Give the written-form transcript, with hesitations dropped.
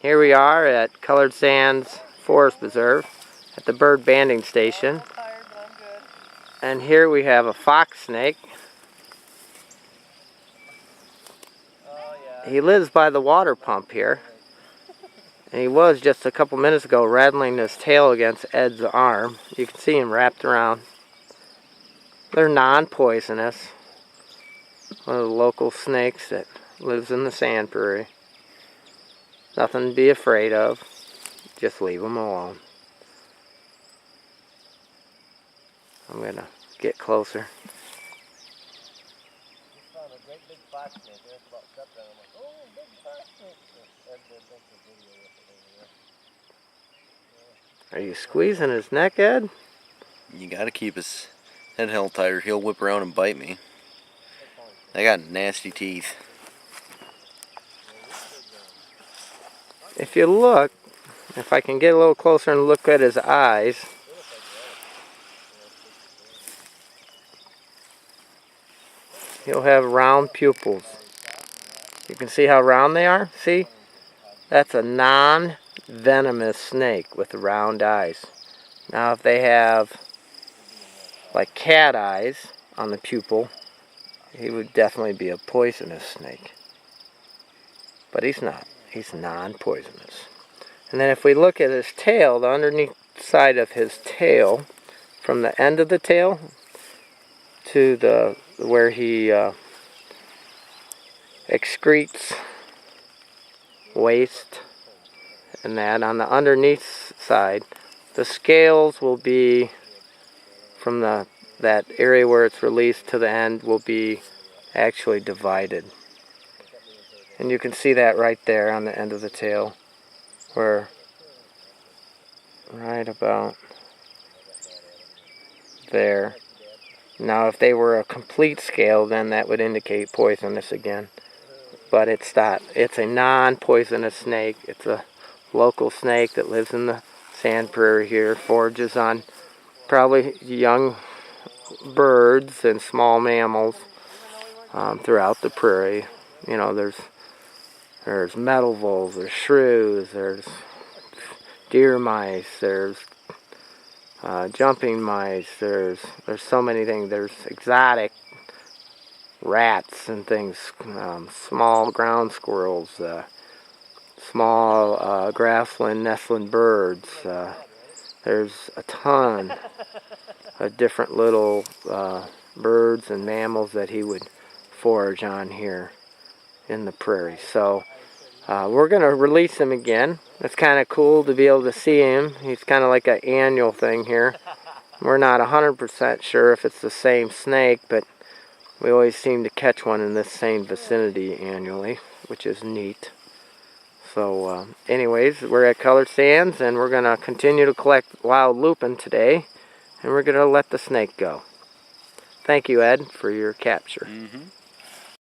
Here we are at Colored Sands Forest Preserve at the bird banding station. And here we have a fox snake. He lives by the water pump here. And he was just a couple minutes ago rattling his tail against Ed's arm. You can see him wrapped around. They're non-poisonous. One of the local snakes that lives in the sand prairie. Nothing to be afraid of. Just leave them alone. I'm going to get closer. Found a great big fox snake. That's about stepped on. I'm like, oh, big fox snake. Are you squeezing his neck, Ed? You gotta keep his head held tight or he'll whip around and bite me. They got nasty teeth. If you look, if I can get a little closer and look at his eyes, he'll have round pupils. You can see how round they are? See? That's a non-venomous snake with round eyes. Now if they have like cat eyes on the pupil, he would definitely be a poisonous snake. But he's not. He's non-poisonous. And then if we look at his tail, the underneath side of his tail, from the end of the tail to the where he excretes waste and that, on the underneath side, the scales will be from that area where it's released to the end will be actually divided. And you can see that right there on the end of the tail, where right about there. Now if they were a complete scale, then that would indicate poisonous again. But it's not. It's a non-poisonous snake. It's a local snake that lives in the sand prairie here, forages on probably young birds and small mammals throughout the prairie. You know, there's meadow voles, there's shrews, there's deer mice, there's jumping mice, there's so many things. There's exotic rats and things, small ground squirrels, small grassland nestling birds. There's a ton of different little birds and mammals that he would forage on here in the prairie. So we're going to release him again. It's kind of cool to be able to see him. He's kind of like an annual thing here. We're not 100% sure if it's the same snake, but we always seem to catch one in this same vicinity annually, which is neat. So anyways, we're at Colored Sands, and we're going to continue to collect wild lupin today, and we're going to let the snake go. Thank you, Ed, for your capture. Mm-hmm.